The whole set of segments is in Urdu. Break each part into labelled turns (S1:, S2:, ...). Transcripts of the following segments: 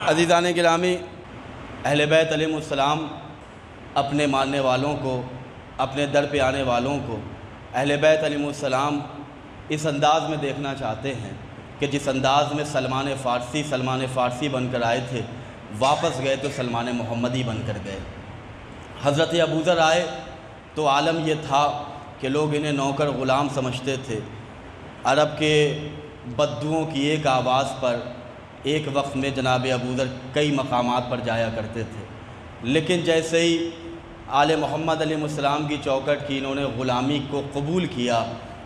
S1: عزیزان گرامی، اہل بیت علیہ السلام اپنے ماننے والوں کو، اپنے در پہ آنے والوں کو اہل بیت علیہ السلام اس انداز میں دیکھنا چاہتے ہیں کہ جس انداز میں سلمان فارسی بن کر آئے تھے، واپس گئے تو سلمان محمدی بن کر گئے۔ حضرت ابوذر آئے تو عالم یہ تھا کہ لوگ انہیں نوکر غلام سمجھتے تھے۔ عرب کے بدوؤں کی ایک آواز پر ایک وقت میں جناب ابوذر کئی مقامات پر جایا کرتے تھے، لیکن جیسے ہی آل محمد علیہ السلام کی چوکٹ کی انہوں نے غلامی کو قبول کیا،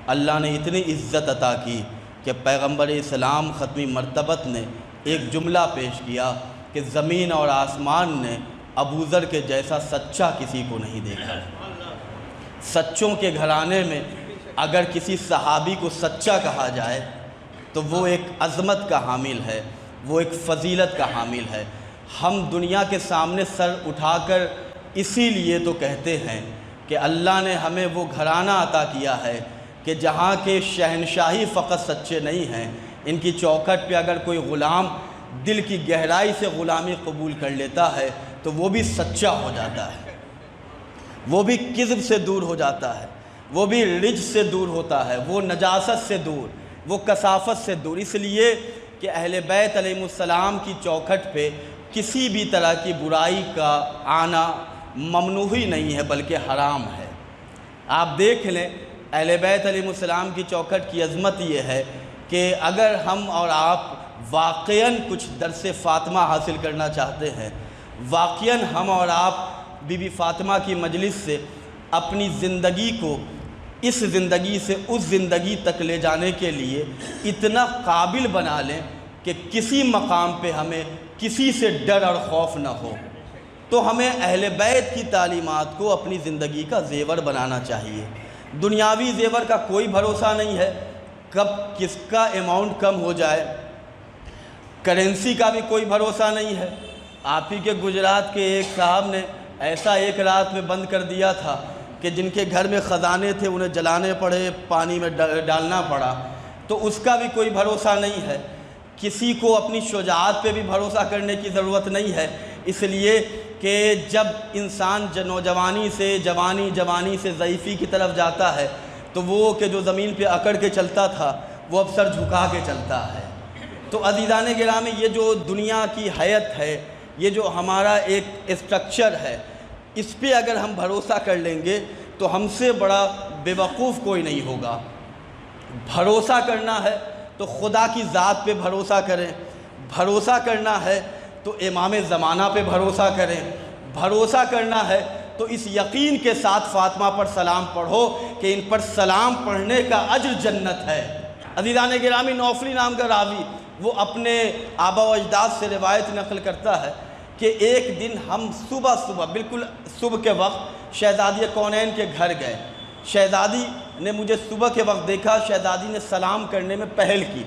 S1: اللہ نے اتنی عزت عطا کی کہ پیغمبر اسلام ختمی مرتبت نے ایک جملہ پیش کیا کہ زمین اور آسمان نے ابوذر کے جیسا سچا کسی کو نہیں دیکھا۔ سچوں کے گھرانے میں اگر کسی صحابی کو سچا کہا جائے تو وہ ایک عظمت کا حامل ہے، وہ ایک فضیلت کا حامل ہے۔ ہم دنیا کے سامنے سر اٹھا کر اسی لیے تو کہتے ہیں کہ اللہ نے ہمیں وہ گھرانہ عطا کیا ہے کہ جہاں کے شہنشاہی فقط سچے نہیں ہیں، ان کی چوکھٹ پہ اگر کوئی غلام دل کی گہرائی سے غلامی قبول کر لیتا ہے تو وہ بھی سچا ہو جاتا ہے، وہ بھی کذب سے دور ہو جاتا ہے، وہ بھی رجس سے دور ہوتا ہے، وہ نجاست سے دور، وہ کثافت سے دور۔ اس لیے کہ اہل بیت علیہ السلام کی چوکھٹ پہ کسی بھی طرح کی برائی کا آنا ممنوع ہی نہیں ہے بلکہ حرام ہے۔ آپ دیکھ لیں، اہل بیت علیہ السلام کی چوکھٹ کی عظمت یہ ہے کہ اگر ہم اور آپ واقعاً کچھ درس فاطمہ حاصل کرنا چاہتے ہیں، واقعاً ہم اور آپ بی بی فاطمہ کی مجلس سے اپنی زندگی کو اس زندگی سے اس زندگی تک لے جانے کے لیے اتنا قابل بنا لیں کہ کسی مقام پہ ہمیں کسی سے ڈر اور خوف نہ ہو، تو ہمیں اہل بیت کی تعلیمات کو اپنی زندگی کا زیور بنانا چاہیے۔ دنیاوی زیور کا کوئی بھروسہ نہیں ہے، کب کس کا اماؤنٹ کم ہو جائے، کرنسی کا بھی کوئی بھروسہ نہیں ہے۔ آپ ہی کے گجرات کے ایک صاحب نے ایسا ایک رات میں بند کر دیا تھا کہ جن کے گھر میں خزانے تھے انہیں جلانے پڑے، پانی میں ڈالنا پڑا، تو اس کا بھی کوئی بھروسہ نہیں ہے۔ کسی کو اپنی شجاعت پہ بھی بھروسہ کرنے کی ضرورت نہیں ہے، اس لیے کہ جب انسان نوجوانی سے جوانی سے ضعیفی کی طرف جاتا ہے تو وہ کہ جو زمین پہ اکڑ کے چلتا تھا وہ اب سر جھکا کے چلتا ہے۔ تو عزیزان گرامی، یہ جو دنیا کی حیت ہے، یہ جو ہمارا ایک اسٹرکچر ہے، اس پہ اگر ہم بھروسہ کر لیں گے تو ہم سے بڑا بے وقوف کوئی نہیں ہوگا۔ بھروسہ کرنا ہے تو خدا کی ذات پہ بھروسہ کریں، بھروسہ کرنا ہے تو امام زمانہ پہ بھروسہ کریں، بھروسہ کرنا ہے تو اس یقین کے ساتھ فاطمہ پر سلام پڑھو کہ ان پر سلام پڑھنے کا اجر جنت ہے۔ عزیزان گرامی، نوفلی نام کا راوی وہ اپنے آبا و اجداد سے روایت نقل کرتا ہے کہ ایک دن ہم صبح بالکل صبح کے وقت شہزادی کونین کے گھر گئے۔ شہزادی نے مجھے صبح کے وقت دیکھا، شہزادی نے سلام کرنے میں پہل کی۔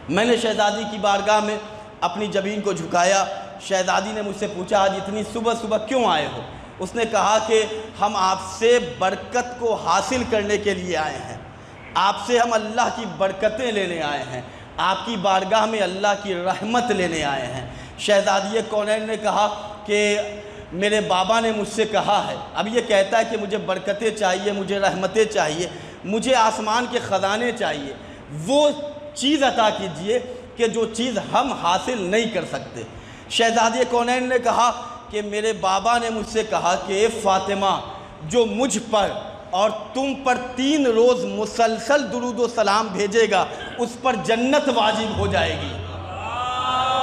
S1: میں نے شہزادی کی بارگاہ میں اپنی جبین کو جھکایا۔ شہزادی نے مجھ سے پوچھا، آج اتنی صبح کیوں آئے ہو؟ اس نے کہا کہ ہم آپ سے برکت کو حاصل کرنے کے لیے آئے ہیں، آپ سے ہم اللہ کی برکتیں لینے آئے ہیں، آپ کی بارگاہ میں اللہ کی رحمت لینے آئے ہیں۔ شہزادی کونین نے کہا کہ میرے بابا نے مجھ سے کہا ہے، اب یہ کہتا ہے کہ مجھے برکتیں چاہیے، مجھے رحمتیں چاہیے، مجھے آسمان کے خزانے چاہیے، وہ چیز عطا کیجئے کہ جو چیز ہم حاصل نہیں کر سکتے۔ شہزادی کونین نے کہا کہ میرے بابا نے مجھ سے کہا کہ اے فاطمہ، جو مجھ پر اور تم پر 3 روز مسلسل درود و سلام بھیجے گا اس پر جنت واجب ہو جائے گی۔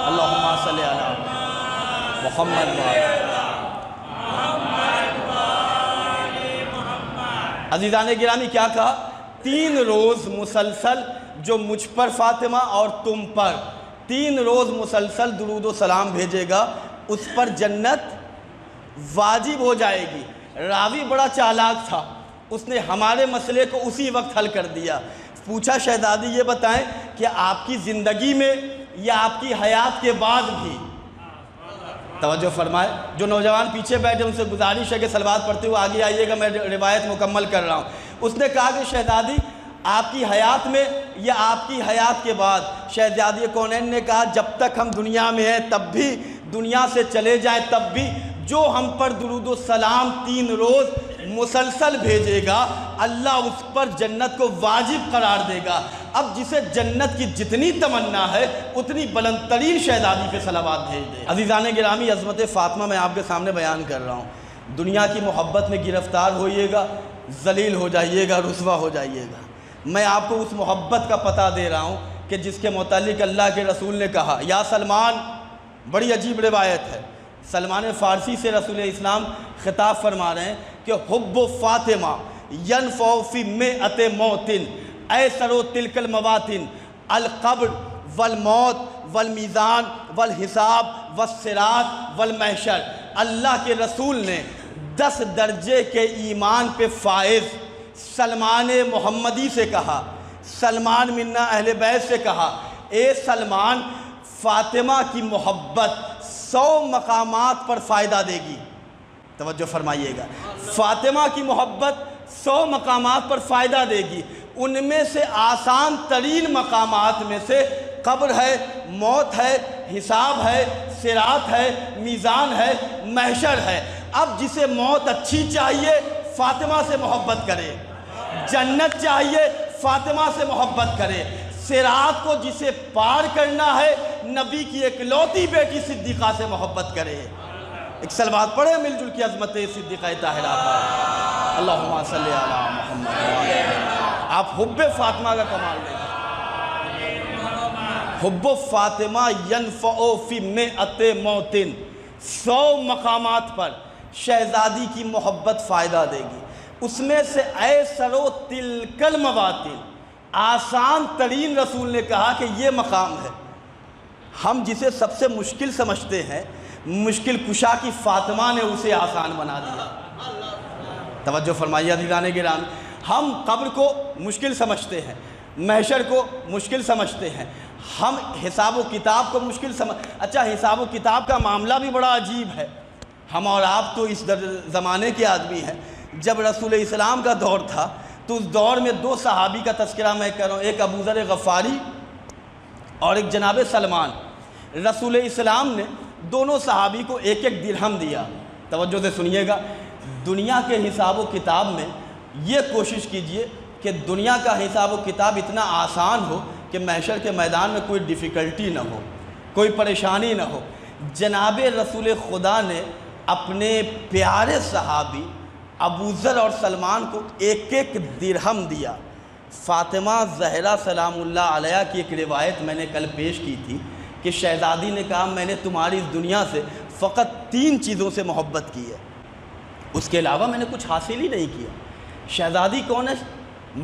S1: اللہم صلی علی محمد۔ عزیزان گرامی، کیا کہا؟ 3 روز مسلسل جو مجھ پر فاطمہ اور تم پر 3 روز مسلسل درود و سلام بھیجے گا اس پر جنت واجب ہو جائے گی۔ راوی بڑا چالاک تھا، اس نے ہمارے مسئلے کو اسی وقت حل کر دیا۔ پوچھا، شہزادی یہ بتائیں کہ آپ کی زندگی میں یا آپ کی حیات کے بعد بھی، توجہ فرمائے، جو نوجوان پیچھے بیٹھے ان سے گزارش ہے کہ صلوات پڑھتے ہوئے آگے آئیے گا، میں روایت مکمل کر رہا ہوں۔ اس نے کہا کہ شہزادی آپ کی حیات میں یا آپ کی حیات کے بعد؟ شہزادی کونین نے کہا جب تک ہم دنیا میں ہیں تب بھی، دنیا سے چلے جائیں تب بھی، جو ہم پر درود و سلام 3 روز مسلسل بھیجے گا اللہ اس پر جنت کو واجب قرار دے گا۔ اب جسے جنت کی جتنی تمنا ہے اتنی بلند ترین شہزادی پہ صلوات بھیج دے۔ عزیزان گرامی، عظمت فاطمہ میں آپ کے سامنے بیان کر رہا ہوں۔ دنیا کی محبت میں گرفتار ہوئیے گا، ذلیل ہو جائیے گا، رسوا ہو جائیے گا۔ میں آپ کو اس محبت کا پتہ دے رہا ہوں کہ جس کے متعلق اللہ کے رسول نے کہا یا سلمان، بڑی عجیب روایت ہے، سلمان فارسی سے رسول اسلام خطاب فرما رہے ہیں کہ حب فاطمہ ینفع فی مئۃ موت ایسر تلک المواتن القبر والموت والمیزان والحساب والصراط والمحشر۔ اللہ کے رسول نے 10 درجے کے ایمان پہ فائز سلمان محمدی سے کہا، سلمان منا اہل بیت سے کہا، اے سلمان، فاطمہ کی محبت 100 مقامات پر فائدہ دے گی۔ توجہ فرمائیے گا، فاطمہ کی محبت 100 مقامات پر فائدہ دے گی۔ ان میں سے آسان ترین مقامات میں سے قبر ہے، موت ہے، حساب ہے، صراط ہے، میزان ہے، محشر ہے۔ اب جسے موت اچھی چاہیے فاطمہ سے محبت کرے، جنت چاہیے فاطمہ سے محبت کرے، صراط کو جسے پار کرنا ہے نبی کی اکلوتی بیٹی صدیقہ سے محبت کرے۔ ایک صلوات پڑھے مل جل کی عظمت صدیقہ طاہرہ پر، اللہم صلی علی محمد۔ آپ حب فاطمہ کا کمال دیکھیں، حب فاطمہ ینفع فی مئۃ موت، 100 مقامات پر شہزادی کی محبت فائدہ دے گی۔ اس میں سے ایسر تلک المواتن، آسان ترین رسول نے کہا کہ یہ مقام ہے۔ ہم جسے سب سے مشکل سمجھتے ہیں، مشکل کشا کی فاطمہ نے اسے آسان بنا دیا۔ توجہ فرمائیے عزیزان گرامی، ہم قبر کو مشکل سمجھتے ہیں، محشر کو مشکل سمجھتے ہیں، ہم حساب و کتاب کو مشکل اچھا حساب و کتاب کا معاملہ بھی بڑا عجیب ہے۔ ہم اور آپ تو اس زمانے کے آدمی ہیں، جب رسول اسلام کا دور تھا تو اس دور میں 2 صحابی کا تذکرہ میں کر رہا ہوں، ایک ابو ذر غفاری اور ایک جناب سلمان۔ رسول اسلام نے دونوں صحابی کو 1 درہم دیا۔ توجہ سے سنیے گا، دنیا کے حساب و کتاب میں یہ کوشش کیجئے کہ دنیا کا حساب و کتاب اتنا آسان ہو کہ محشر کے میدان میں کوئی ڈیفیکلٹی نہ ہو، کوئی پریشانی نہ ہو۔ جناب رسول خدا نے اپنے پیارے صحابی ابو ذر اور سلمان کو 1 درہم دیا۔ فاطمہ زہرا سلام اللہ علیہ کی ایک روایت میں نے کل پیش کی تھی کہ شہزادی نے کہا میں نے تمہاری اس دنیا سے فقط 3 چیزوں سے محبت کی ہے، اس کے علاوہ میں نے کچھ حاصل ہی نہیں کیا۔ شہزادی کون ہے؟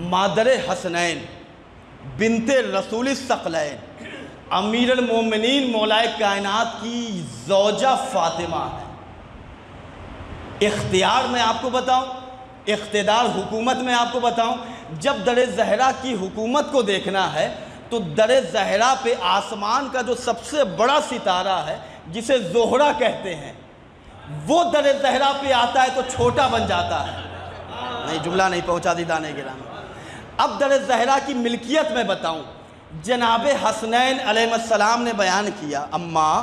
S1: مادر حسنین، بنت رسول الثقلین، امیر المومنین مولائے کائنات کی زوجہ فاطمہ ہے۔ اختیار میں آپ کو بتاؤں، اقتدار حکومت میں آپ کو بتاؤں، جب در زہرا کی حکومت کو دیکھنا ہے تو در زہرا پہ آسمان کا جو سب سے بڑا ستارہ ہے جسے زہرہ کہتے ہیں، وہ در زہرا پہ آتا ہے تو چھوٹا بن جاتا ہے۔ نہیں، جملہ نہیں پہنچا دیدانے گرامی۔ اب در زہرا کی ملکیت میں بتاؤں، جناب حسنین علیہ السلام نے بیان کیا، اماں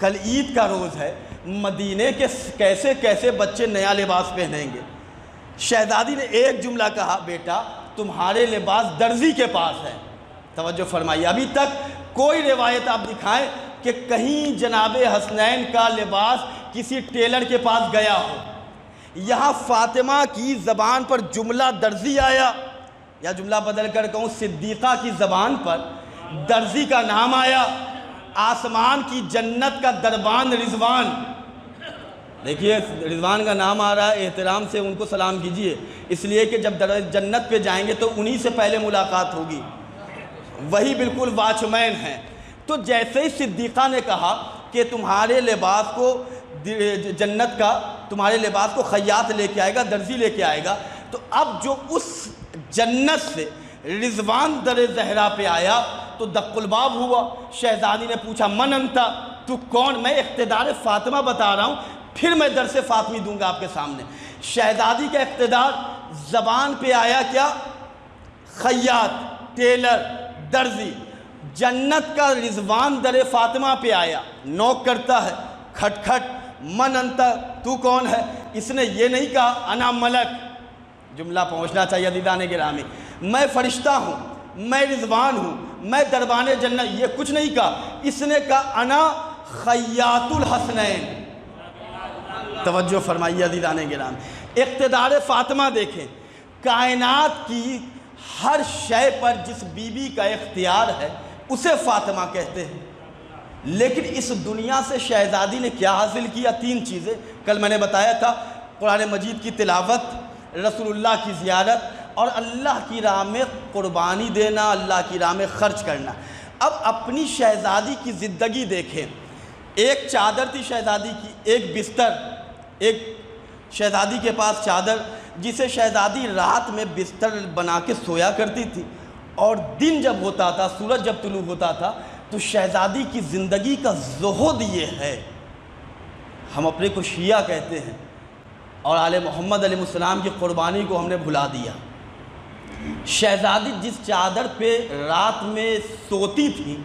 S1: کل عید کا روز ہے، مدینے کے کیسے کیسے بچے نیا لباس پہنیں گے۔ شہزادی نے ایک جملہ کہا، بیٹا تمہارے لباس درزی کے پاس ہے۔ توجہ فرمائیے، ابھی تک کوئی روایت آپ دکھائیں کہ کہیں جناب حسنین کا لباس کسی ٹیلر کے پاس گیا ہو۔ یہاں فاطمہ کی زبان پر جملہ درزی آیا، یا جملہ بدل کر کہوں صدیقہ کی زبان پر درزی کا نام آیا۔ آسمان کی جنت کا دربان رضوان، دیکھیے رضوان کا نام آ رہا ہے، احترام سے ان کو سلام کیجئے، اس لیے کہ جب جنت پہ جائیں گے تو انہی سے پہلے ملاقات ہوگی، وہی بالکل واچ مین ہیں۔ تو جیسے ہی صدیقہ نے کہا کہ تمہارے لباس کو جنت کا، تمہارے لباس کو خیاط لے کے آئے گا، درزی لے کے آئے گا، تو اب جو اس جنت سے رضوان در زہرا پہ آیا تو دق الباب ہوا۔ شہزادی نے پوچھا من انتا، تو کون؟ میں اقتدار فاطمہ بتا رہا ہوں، پھر میں درس فاطمی دوں گا آپ کے سامنے۔ شہزادی کا اقتدار زبان پہ آیا کیا؟ خیاط، ٹیلر، درزی، جنت کا رضوان در فاطمہ پہ آیا، نوک کرتا ہے، کھٹ کھٹ، من انت، تو کون ہے؟ اس نے یہ نہیں کہا انا ملک، جملہ پہنچنا چاہیے عزیزان گرامی، میں فرشتہ ہوں، میں رضوان ہوں، میں دربان جنت، یہ کچھ نہیں کہا، اس نے کہا انا خیاط الحسنین۔ توجہ فرمائیے عزیزان گرامی، اقتدار فاطمہ دیکھیں، کائنات کی ہر شے پر جس بی بی کا اختیار ہے اسے فاطمہ کہتے ہیں، لیکن اس دنیا سے شہزادی نے کیا حاصل کیا؟ 3 چیزیں کل میں نے بتایا تھا، قرآن مجید کی تلاوت، رسول اللہ کی زیارت اور اللہ کی راہ میں قربانی دینا، اللہ کی راہ میں خرچ کرنا۔ اب اپنی شہزادی کی زندگی دیکھیں، ایک چادر تھی شہزادی کی، ایک بستر، ایک شہزادی کے پاس چادر جسے شہزادی رات میں بستر بنا کے سویا کرتی تھی، اور دن جب ہوتا تھا، سورج جب طلوع ہوتا تھا تو شہزادی کی زندگی کا زہد یہ ہے، ہم اپنے کو شیعہ کہتے ہیں اور آل محمد علیہ السلام کی قربانی کو ہم نے بھلا دیا۔ شہزادی جس چادر پہ رات میں سوتی تھی،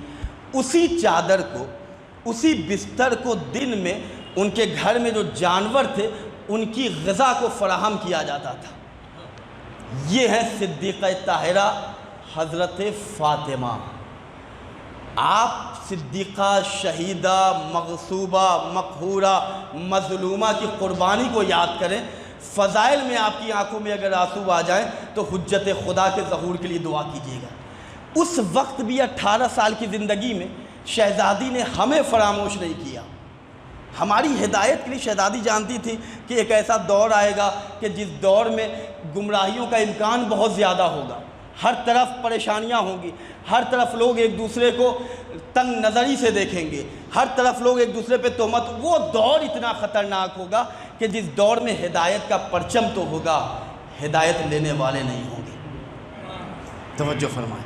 S1: اسی چادر کو، اسی بستر کو دن میں ان کے گھر میں جو جانور تھے ان کی غذا کو فراہم کیا جاتا تھا۔ یہ ہے صدیقہ طاہرہ حضرت فاطمہ۔ آپ صدیقہ، شہیدہ، مغصوبہ، مقہورہ، مظلومہ کی قربانی کو یاد کریں، فضائل میں آپ کی آنکھوں میں اگر آنسو آ جائیں تو حجت خدا کے ظہور کے لیے دعا کیجیے گا۔ اس وقت بھی 18 سال کی زندگی میں شہزادی نے ہمیں فراموش نہیں کیا۔ ہماری ہدایت کے لیے شہزادی جانتی تھی کہ ایک ایسا دور آئے گا کہ جس دور میں گمراہیوں کا امکان بہت زیادہ ہوگا، ہر طرف پریشانیاں ہوں گی، ہر طرف لوگ ایک دوسرے کو تنگ نظری سے دیکھیں گے، ہر طرف لوگ ایک دوسرے پہ تہمت، وہ دور اتنا خطرناک ہوگا کہ جس دور میں ہدایت کا پرچم تو ہوگا، ہدایت لینے والے نہیں ہوں گے۔ توجہ فرمائیں،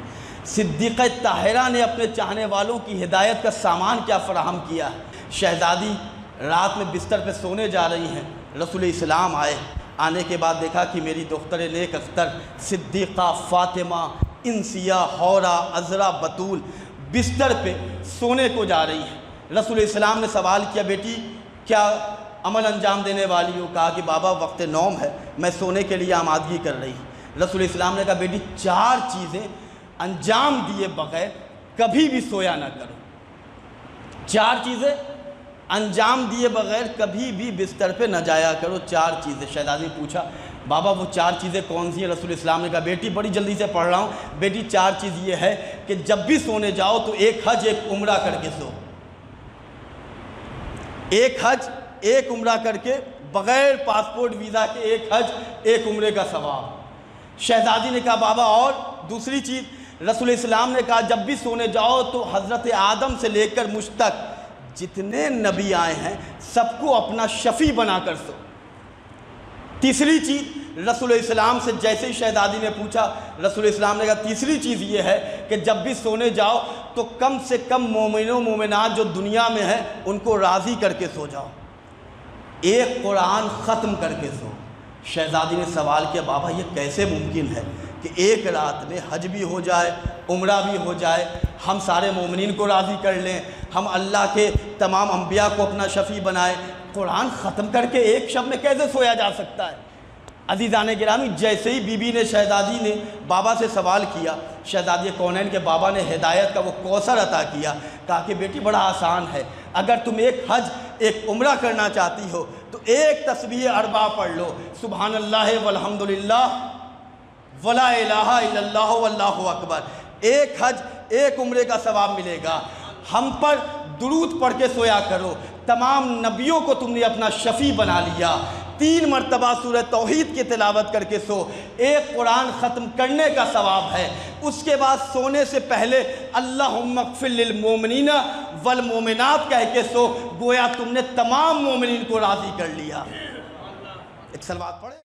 S1: صدیقہ طاہرہ نے اپنے چاہنے والوں کی ہدایت کا سامان کیا فراہم کیا ہے۔ شہزادی رات میں بستر پہ سونے جا رہی ہیں، رسول اسلام آئے، آنے کے بعد دیکھا کہ میری دختر نیک اختر صدیقہ فاطمہ انسیہ حورہ عذرا بطول بستر پہ سونے کو جا رہی ہیں۔ رسول اسلام نے سوال کیا، بیٹی کیا عمل انجام دینے والی ہو؟ کہا کہ بابا وقت نوم ہے، میں سونے کے لیے آمادگی کر رہی ہوں۔ رسول اسلام نے کہا بیٹی 4 چیزیں انجام دیے بغیر کبھی بھی سویا نہ کرو، 4 چیزیں انجام دیے بغیر کبھی بھی بستر پہ نہ جایا کرو، 4 چیزیں۔ شہزادی نے پوچھا بابا وہ 4 چیزیں کون سی ہیں؟ رسول اسلام نے کہا بیٹی بڑی جلدی سے پڑھ رہا ہوں، بیٹی 4 چیز یہ ہے کہ جب بھی سونے جاؤ تو ایک حج ایک عمرہ کر کے سو، ایک حج ایک عمرہ کر کے، بغیر پاسپورٹ ویزا کے ایک حج ایک عمرے کا ثواب۔ شہزادی نے کہا بابا اور دوسری چیز؟ رسول اسلام نے کہا جب بھی سونے جاؤ تو حضرت آدم سے لے کر مجھ تک جتنے نبی آئے ہیں سب کو اپنا شفیع بنا کر سو۔ تیسری چیز رسول اسلام سے جیسے ہی شہزادی نے پوچھا، رسول اسلام نے کہا تیسری چیز یہ ہے کہ جب بھی سونے جاؤ تو کم سے کم مومن و مومنات جو دنیا میں ہیں ان کو راضی کر کے سو جاؤ، ایک قرآن ختم کر کے سو۔ شہزادی نے سوال کیا بابا یہ کیسے ممکن ہے کہ ایک رات میں حج بھی ہو جائے، عمرہ بھی ہو جائے، ہم سارے مومنین کو راضی کر لیں، ہم اللہ کے تمام انبیاء کو اپنا شفیع بنائیں، قرآن ختم کر کے ایک شب میں کیسے سویا جا سکتا ہے؟ عزیزان گرامی، جیسے ہی بی بی نے شہزادی نے بابا سے سوال کیا، شہزادی کونین کے بابا نے ہدایت کا وہ کوثر عطا کیا، کہا کہ بیٹی بڑا آسان ہے، اگر تم ایک حج ایک عمرہ کرنا چاہتی ہو تو ایک تسبیح 4 پڑھ لو، سبحان اللہ والحمدللہ ولا الہ الا اللہ واللہ اکبر، ایک حج ایک عمرے کا ثواب ملے گا۔ ہم پر درود پڑھ کے سویا کرو، تمام نبیوں کو تم نے اپنا شفیع بنا لیا، 3 مرتبہ سورہ توحید کی تلاوت کر کے سو، ایک قرآن ختم کرنے کا ثواب ہے۔ اس کے بعد سونے سے پہلے اللہم اغفر للمومنین والمومنات کہہ کے سو، گویا تم نے تمام مومنین کو راضی کر لیا۔ ایک صلوات پڑھے۔